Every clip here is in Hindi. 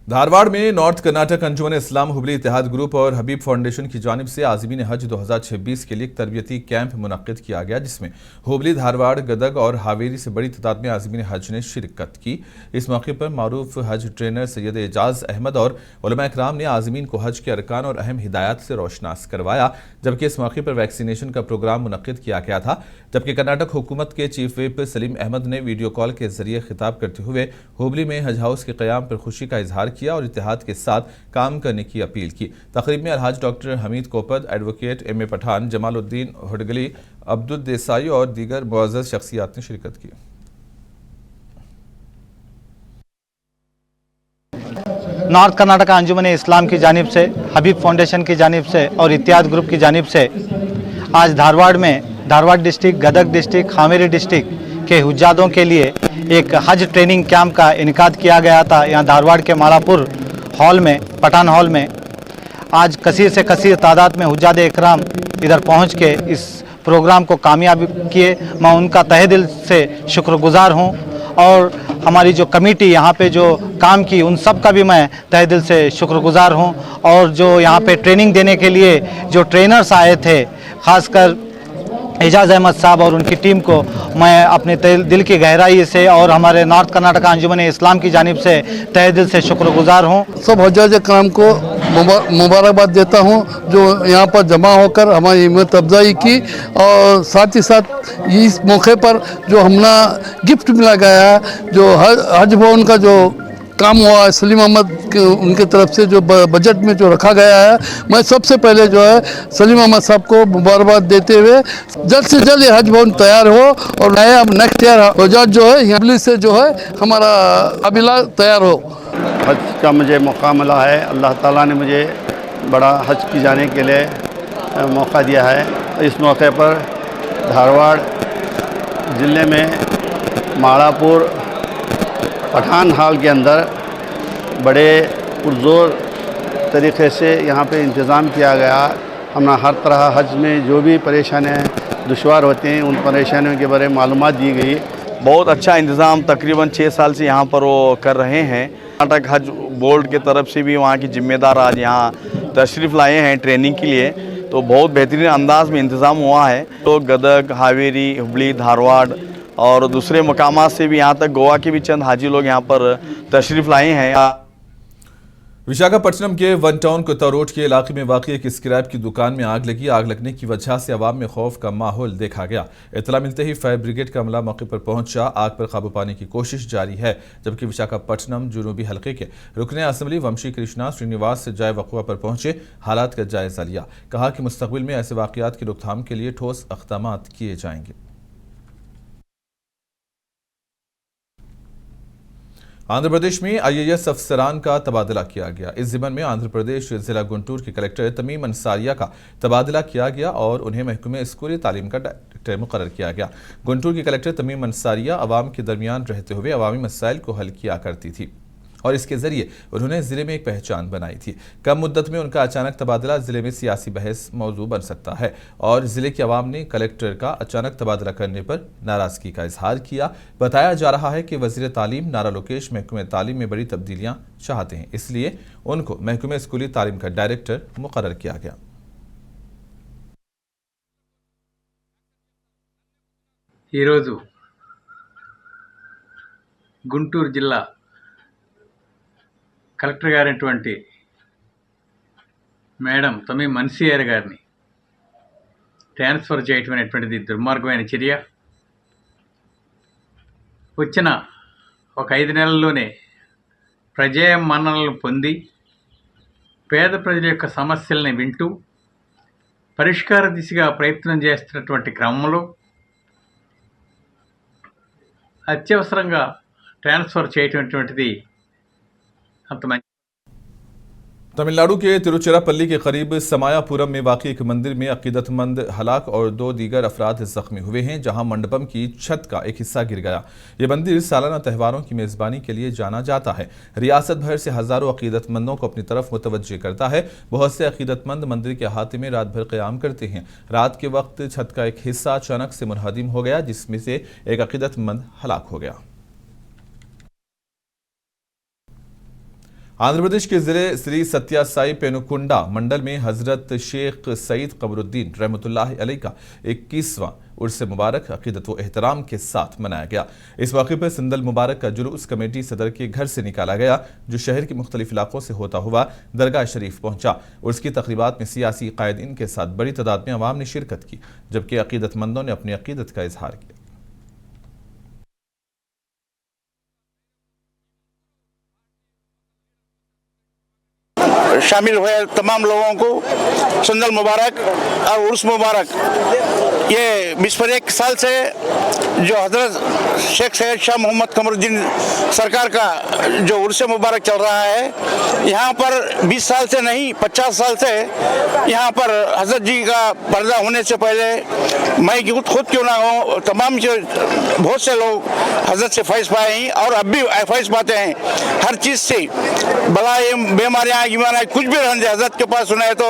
धारवाड़ में नॉर्थ कर्नाटक अंजुमन इस्लाम हुबली इत्तेहाद ग्रुप और हबीब फाउंडेशन की जानिब से आज़मीन हज 2026 के लिए एक तरबियती कैंप मुनक्किद किया गया, जिसमें हुबली, धारवाड़, गदग और हावेरी से बड़ी तादाद में आज़मीन हज ने शिरकत की। इस मौके पर मारूफ हज ट्रेनर सैयद एजाज अहमद और उलमा इकराम ने आज़मीन को हज के अरकान और अहम हिदायत से रोशनास करवाया, जबकि इस मौके पर वैक्सीनेशन का प्रोग्राम मुनक्किद किया गया था। जबकि कर्नाटक हुकूमत के चीफ व्हिप सलीम अहमद ने वीडियो कॉल के जरिए खिताब करते हुए हुबली में हज हाउस के क़याम पर खुशी का इजहार किया और इत्तेहाद के साथ काम करने की अपील की। तकरीब में अलहाज doctor Hamid Kopad, advocate M A Pathan, Jamaluddin Hudgali, Abdul Desai और दीगर मुअज़्ज़ज़ शख्सियात ने शिरकत की। नॉर्थ कर्नाटक अंजुमन इस्लाम की जानिब से, हबीब फाउंडेशन की जानिब से और इत्तेहाद ग्रुप की जानिब से आज Dharwad district, Gadag district, Haveri district के हुज्जादों के लिए एक हज ट्रेनिंग कैंप का इनेकाद किया गया था। यहाँ धारवाड़ के मालापुर हॉल में, पठान हॉल में आज कसीर से कसीर तादाद में हुज्जाद इकराम इधर पहुँच के इस प्रोग्राम को कामयाब किए। मैं उनका तहे दिल से शुक्रगुजार हूँ और हमारी जो कमेटी यहाँ पे जो काम की उन सब का भी मैं तहे दिल से शुक्रगुजार हूँ। और जो यहाँ पे ट्रेनिंग देने के लिए जो ट्रेनर्स आए थे, ख़ासकर एजाज अहमद साहब और उनकी टीम को मैं अपने दिल की गहराई से और हमारे नॉर्थ कर्नाटक अंजुमन इस्लाम की जानिब से तहे दिल से शुक्रगुजार हूँ। सब हज्जाज कराम को मुबारकबाद देता हूँ जो यहाँ पर जमा होकर हमारी हिम्मत अफजाई की, और साथ ही साथ इस मौके पर जो हमने गिफ्ट मिला गया है, जो हज भवन का जो काम हुआ है सलीम अहमद उनके तरफ से जो बजट में जो रखा गया है, मैं सबसे पहले जो है सलीम अहमद साहब को मुबारकबाद देते हुए जल्द से जल्द ये हज भवन तैयार हो और नया नेक्स्ट ईयर हज जो है यहाँ से जो है हमारा काबिला तैयार हो। हज का मुझे मौका मिला है, अल्लाह ताला ने मुझे बड़ा हज की जाने के लिए मौका दिया है। इस मौके पर धारवाड़ ज़िले में मालापुर पठान हॉल के अंदर बड़े पुरजोर तरीक़े से यहाँ पे इंतज़ाम किया गया। हमने हर तरह हज में जो भी परेशानियाँ दुश्वार होते हैं उन परेशानियों के बारे में मालूमात दी गई। बहुत अच्छा इंतज़ाम तकरीबन 6 साल से यहाँ पर वो कर रहे हैं। कर्नाटक हज बोर्ड के तरफ से भी वहाँ की जिम्मेदार आज यहाँ तशरीफ़ लाए हैं ट्रेनिंग के लिए, तो बहुत बेहतरीन अंदाज में इंतज़ाम हुआ है। तो गदग, हावेरी, हुबली, धारवाड़ और दूसरे मकामात से भी, यहाँ तक गोवा के भी चंद हाजी लोग यहाँ पर तशरीफ़ लाए हैं। विशाखापट्टनम के वन टाउन कोत्ता रोड के इलाके में वाक़ एक स्क्रैप की दुकान में आग लगी। आग लगने की वजह से अवाम में खौफ का माहौल देखा गया। इत्तला मिलते ही फायर ब्रिगेड का अमला मौके पर पहुंचा। आग पर काबू पाने की कोशिश जारी है, जबकि विशाखापट्टनम जुनूबी हल्के के रुकने असम्बली वंशी कृष्णा श्रीनिवास जाए वक़ुआ पर पहुंचे, हालात का जायजा लिया। कहा कि मुस्तक़बिल में ऐसे वाक़यात की रोकथाम के लिए ठोस इक़दामात किए जाएंगे। आंध्र प्रदेश में IAS अफसरान का तबादला किया गया। इस ज़िमन में आंध्र प्रदेश जिला गुंटूर के कलेक्टर तमीम अंसारिया का तबादला किया गया और उन्हें महकमे स्कूली तालीम का डायरेक्टर मुकर्रर किया गया। गुंटूर की कलेक्टर तमीम अंसारिया अवाम के दरमियान रहते हुए अवामी मसाइल को हल किया करती थी और इसके जरिए उन्होंने जिले में एक पहचान बनाई थी। कम मुद्दत में उनका अचानक तबादला जिले में सियासी बहस मौजू बन सकता है और जिले की आवाम ने कलेक्टर का अचानक तबादला करने पर नाराजगी का इजहार किया। बताया जा रहा है कि वजीर तालीम नारा लोकेश महकमे तालीम में बड़ी तब्दीलियां चाहते हैं, इसलिए उनको महकमे स्कूली तालीम का डायरेक्टर मुकर्रर किया गया। गुंटूर जिला కలెక్టర్ గారైనటువంటి మేడం తమీమ్ అన్సారియా గారిని ట్రాన్స్ఫర్ చేయటం అనేటువంటిది దుర్మార్గమైన చర్య. వచ్చిన ఒక 5 నెలల్లోనే ప్రజా మన్ననలను పొంది పేద ప్రజల యొక్క సమస్యల్ని వింటూ పరిష్కార దిశగా ప్రయత్నం చేస్తున్నటువంటి క్రమంలో అత్యవసరంగా ట్రాన్స్ఫర్ చేయటం అనేటువంటిది तमिलनाडु के तिरुचिरापल्ली के करीब समायापुरम में वाक़ एक मंदिर में अकीदतमंद हलाक और 2 दीगर अफराद जख्मी हुए हैं, जहां मंडपम की छत का एक हिस्सा गिर गया। ये मंदिर सालाना त्योहारों की मेज़बानी के लिए जाना जाता है। रियासत भर से हज़ारों अकीदतमंदों को अपनी तरफ मुतवज्जे करता है। बहुत से अकीदतमंद मंदिर के अहाते में रात भर क़याम करते हैं। रात के वक्त छत का एक हिस्सा अचानक से मुनहदिम हो गया, जिसमें से एक अकीदतमंद हलाक हो गया। आंध्र प्रदेश के जिले श्री सत्या साई पेनुकुंडा मंडल में हजरत शेख सईद कमरुद्दीन रहमतुल्लाह अलैह का 21वां उर्स मुबारक अकीदत व एहतराम के साथ मनाया गया। इस मौके पर सिंदल मुबारक का जुलूस कमेटी सदर के घर से निकाला गया, जो शहर के मुख्तलिफ इलाकों से होता हुआ दरगाह शरीफ पहुंचा। उर्स की तकरीबात में सियासी कायदीन के साथ बड़ी तादाद में अवाम ने शिरकत की, जबकि अकीदतमंदों ने अपनी अकीदत का इजहार किया। शामिल हुए तमाम लोगों को सुंदल मुबारक और उर्स मुबारक। ये 21 साल से जो हजरत शेख सैयद शाह मोहम्मद कमरुद्दीन सरकार का जो उर्स मुबारक चल रहा है, यहाँ पर 20 साल से नहीं 50 साल से यहाँ पर हजरत जी का पर्दा होने से पहले मैं खुद क्यों ना हो, तमाम जो बहुत से लोग हजरत से फैज़ पाए हैं और अब भी फैज़ पाते हैं। हर चीज़ से बलाएँ बीमारियाँ कुछ भी रहने हजरत के पास सुना है तो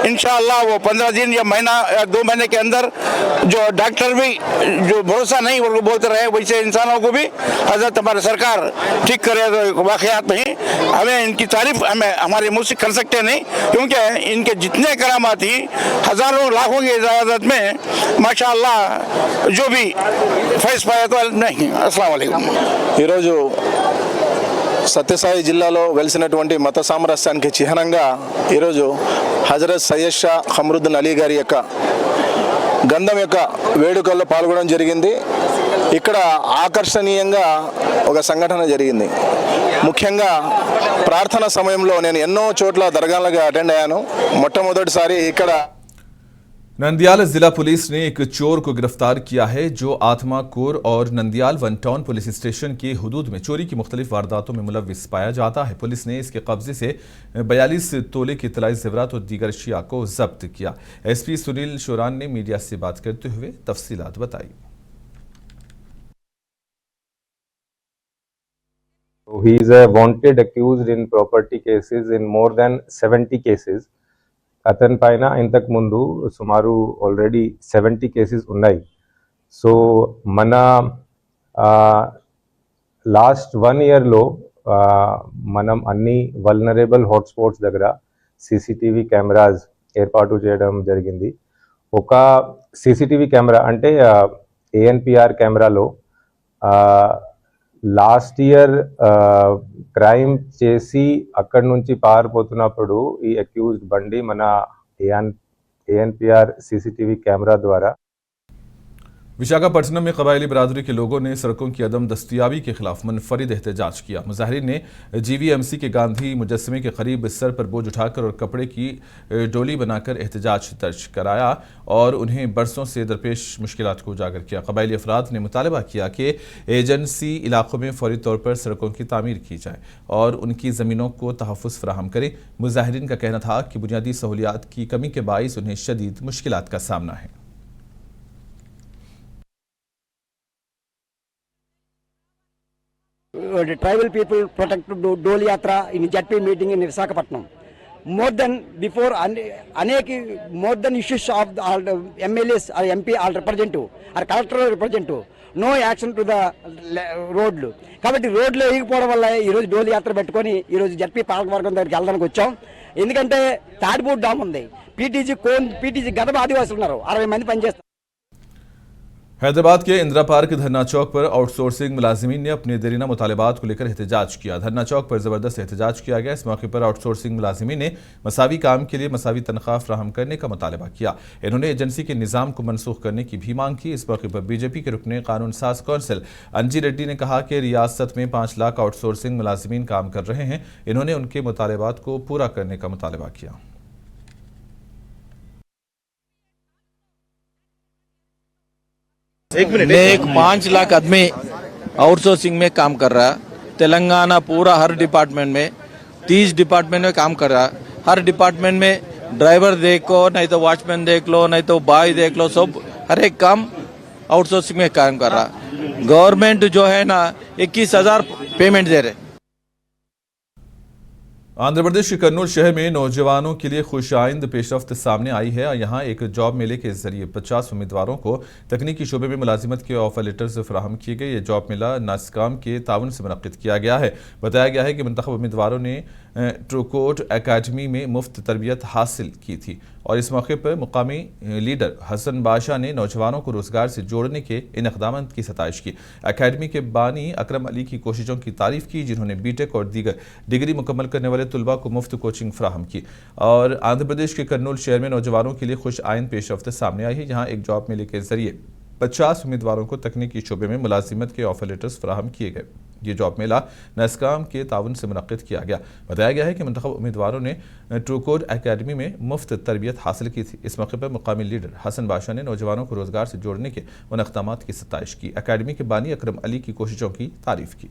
इंशाअल्लाह वो 15 दिन या महीना या 2 महीने के अंदर जो डॉक्टर भी जो भरोसा नहीं वो बोलते रहे, वैसे इंसानों को भी हजरत हमारे सरकार ठीक करे। तो वाक़यात में हमें इनकी तारीफ हमें हमारे मुँह से कर सकते नहीं, क्योंकि इनके जितने करामात ही हज़ारों लाखों की इजाज़त में माशाअल्लाह जो भी फैज़ पाए तो नहीं। अस्सलाम वालेकुम। సత్యసాయి జిల్లాలో వెలిసినటువంటి మత సామరస్యానికి చిహ్నంగా ఈరోజు హజరత్ సయ్యద్ షా కమరుద్దీన్ అలీ గారి యొక్క గంధం యొక్క వేడుకల్లో పాల్గొనడం జరిగింది। ఇక్కడ ఆకర్షణీయంగా ఒక సంఘటన జరిగింది। ముఖ్యంగా ప్రార్థన సమయంలో నేను ఎన్నో చోట్ల దర్గాలకు అటెండ్ అయ్యాను। మొట్టమొదటిసారి ఇక్కడ नंदियाल जिला पुलिस ने एक चोर को गिरफ्तार किया है, जो आत्मा कोर और Nandyal one town police station के हुदूद में चोरी की मुख्तलिफ वारदातों में मुलव्विस पाया जाता है। पुलिस ने इसके कब्जे से 42 तोले की तलाई ज़ेवरात और दीगर अशिया को जब्त किया। एसपी सुनील शोरान ने मीडिया से बात करते हुए तफसीलात बताई। He is a wanted accused in property cases in more than 70 cases. అతని పైన ఇంతకు ముందు సుమారు ఆల్రెడీ 70 కేసెస్ ఉన్నాయి। సో మన లాస్ట్ 1 ఇయర్లో మనం అన్ని వల్నరబుల్ హాట్స్పాట్స్ దగ్గర సీసీటీవీ కెమెరాస్ ఏర్పాటు చేయడం జరిగింది। ఒక సీసీటీవీ కెమెరా అంటే ఏఎన్పిఆర్ కెమెరాలో లాస్ట్ ఇయర్ క్రైమ్ చేసి అక్కడి నుంచి పారిపోతున్నప్పుడు ఈ అక్యూజ్డ్ బండి మన ఏఎన్పిఆర్ सीसीटीवी कैमरा द्वारा विशाखापट्टनम में कबायली बिरादरी के लोगों ने सड़कों की अदम दस्तियाबी के खिलाफ मुनफरिद एहतजाज किया। मुजाहिरीन ने जीवीएमसी के गांधी मुजस्समे के करीब सर पर बोझ उठाकर और कपड़े की डोली बनाकर एहतजाज दर्ज कराया और उन्हें बरसों से दरपेश मुश्किलात को उजागर किया। कबायली अफराद ने मुतालबा किया कि एजेंसी इलाकों में फौरी तौर पर सड़कों की तामीर की जाए और उनकी ज़मीनों को तहफ़्फ़ुज़ फराहम करें। मुजाहिरीन का कहना था कि बुनियादी सहूलियात की कमी के बाइस उन्हें शदीद मुश्किलात का सामना है। Tribal people protect Dole Yatra in JP meeting in Visakhapatnam. More than before, more than issues of the MLAs or MP or representative or collector representative, no action to the road. కాబట్టి రోడ్లో ఎగిపోవడం వల్ల ఈరోజు డోలి యాత్ర పెట్టుకొని ఈరోజు జడ్పీ పాలకవర్గం దగ్గరికి వెళ్ళడానికి వచ్చాం। ఎందుకంటే తాడిపూడి డామ్ ఉంది, పీటీజీ గదబ ఆదివాసులు ఉన్నారు, 60 మంది పనిచేస్తారు। हैदराबाद के इंदिरा पार्क धरना चौक पर आउटसोर्सिंग मुलाजिमीन ने अपने देरीना मुतालबात को लेकर एहतजाज किया। धरना चौक पर जबरदस्त एहतजाज किया गया। इस मौके पर आउटसोर्सिंग मुलाजिमीन ने मसावी काम के लिए मसावी तनख्वाह फ्राहम करने का मुतालबा किया। इन्होंने एजेंसी के निज़ाम को मनसूख करने की भी मांग की। इस मौके पर बीजेपी के रुकने कानून साज कौंसिल अंजी रेड्डी ने कहा कि रियासत में 5 लाख आउटसोर्सिंग मुलाजिमीन काम कर रहे हैं। इन्होंने उनके मुतालबात को पूरा करने का मुतालबा किया। एक 5 लाख आदमी आउटसोर्सिंग में काम कर रहा। तेलंगाना पूरा हर डिपार्टमेंट में 30 डिपार्टमेंट में काम कर रहा। हर डिपार्टमेंट में ड्राइवर देखो, नहीं तो वॉचमैन देख लो, नहीं तो बॉय देख लो, सब हर एक काम आउटसोर्सिंग में काम कर रहा। गवर्नमेंट जो है ना 21,000 पेमेंट दे रहे। आंध्र प्रदेश के कर्नूल शहर में नौजवानों के लिए खुशाइंद पेशरफ्त सामने आई है और यहाँ एक जॉब मेले के जरिए 50 उम्मीदवारों को तकनीकी शोबे में मुलाजिमत के ऑफर लेटर्स फराहम किए गए। ये जॉब मेला नास्काम के ताउन से मुनक्किद किया गया है। बताया गया है कि मुंतखब उम्मीदवारों ने ट्रूकोट एकेडमी में मुफ्त तरबियत हासिल की थी और इस मौके पर मुकामी लीडर हसन बादशाह ने नौजवानों को रोजगार से जोड़ने के इन इक़दाम की सताइश की। एकेडमी के बानी अकरम अली की कोशिशों की तारीफ की, जिन्होंने बीटेक और दीगर डिग्री मुकम्मल करने वाले तुलबा को मुफ्त कोचिंग फ्राहम की। और आंध्र प्रदेश के कर्नूल शहर में नौजवानों के लिए खुश आइंद पेशरफ्त सामने आई है, जहाँ एक जॉब मेले के जरिए 50 उम्मीदवारों को तकनीकी शोबे में मुलाजिमत के ऑफर लेटर्स फराहम किए गए। ये जॉब मेला नास्काम के ताउन से मुनक्किद किया गया। बताया गया है कि मुंतखब उम्मीदवारों ने ट्रूकोड एकेडमी में मुफ्त तरबियत हासिल की थी। इस मौके पर मुकामी लीडर हसन बादशाह ने नौजवानों को रोजगार से जोड़ने के उन इक़दाम की सताइश की। एकेडमी के बानी अकरम अली की कोशिशों की तारीफ की।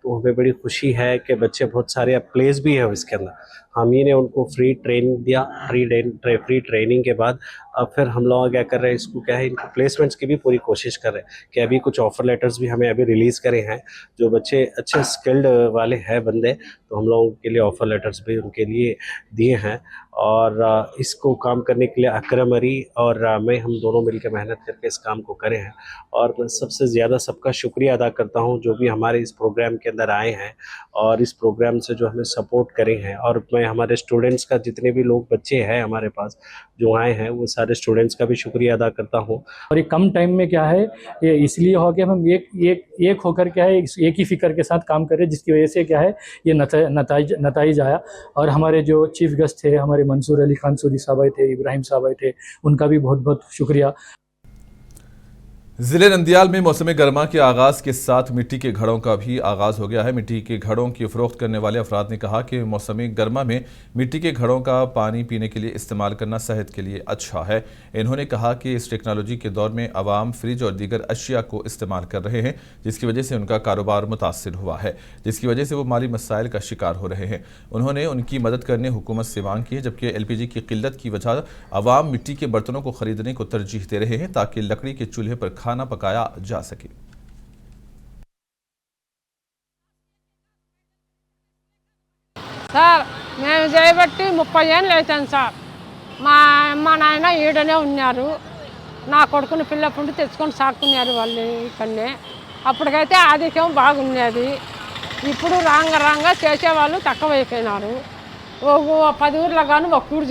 तो हमें बड़ी खुशी है कि बच्चे बहुत सारे अब प्लेस भी है इसके अंदर। हम ही ने उनको फ्री ट्रेनिंग दिया, फ्री ट्रेनिंग के बाद अब फिर हम लोग क्या कर रहे हैं, इसको क्या है, इनको प्लेसमेंट्स की भी पूरी कोशिश कर रहे हैं कि अभी कुछ ऑफर लेटर्स भी हमें अभी रिलीज़ करे हैं। जो बच्चे अच्छे स्किल्ड वाले हैं बंदे, तो हम लोगों के लिए ऑफर लेटर्स भी उनके लिए दिए हैं। और इसको काम करने के लिए अकरम अली और मैं, हम दोनों मिलकर मेहनत करके इस काम को करे हैं। और मैं सबसे ज़्यादा सबका शुक्रिया अदा करता हूं जो भी हमारे इस प्रोग्राम के अंदर आए हैं और इस प्रोग्राम से जो हमें सपोर्ट करे हैं। और मैं हमारे स्टूडेंट्स का, जितने भी लोग बच्चे हैं हमारे पास जो आए हैं, वो सारे स्टूडेंट्स का भी शुक्रिया अदा करता हूं। और ये कम टाइम में क्या है, ये इसलिए हो कि हम एक होकर क्या है, एक ही फिक्र के साथ काम करें, जिसकी वजह से क्या है ये नताइज आया। और हमारे जो चीफ गेस्ट थे, हमारे मंसूर अली खान सूरी साहब आए थे, इब्राहिम साहब आए थे, उनका भी बहुत बहुत शुक्रिया। जिले नंदियाल में मौसम गर्मा के आगाज़ के साथ मिट्टी के घड़ों का भी आगाज़ हो गया है। मिट्टी के घड़ों की फ़रोख्त करने वाले अफराद ने कहा कि मौसम गर्मा में मिट्टी के घड़ों का पानी पीने के लिए इस्तेमाल करना सेहत के लिए अच्छा है। इन्होंने कहा कि इस टेक्नोलॉजी के दौर में अवाम फ्रिज और दीगर अशिया को इस्तेमाल कर रहे हैं, जिसकी वजह से उनका कारोबार मुतासिर हुआ है, जिसकी वजह से वो माली मसाइल का शिकार हो रहे हैं। उन्होंने उनकी मदद करने हुकूमत से मांग की है, जबकि LPG की किल्लत की वजह अवाम मिट्टी के बर्तनों को खरीदने को तरजीह दे रहे हैं ताकि लकड़ी के चूल्हे पर खाना पकाया जा सके। సార్ మేము చేయబట్టి 30 ఏళ్ళు అవుతాను సార్. మా నాయన ఈడనే ఉన్నారు. నా కొడుకుని పిల్లప్పుడు తెచ్చుకొని సాకున్నారు వాళ్ళు ఇక్కడనే. అప్పటికైతే ఆధిక్యం బాగున్నది. ఇప్పుడు రాంగ చేసేవాళ్ళు తక్కువైపోయినారు. 10 ఊర్లో కానీ ఒక ఊరు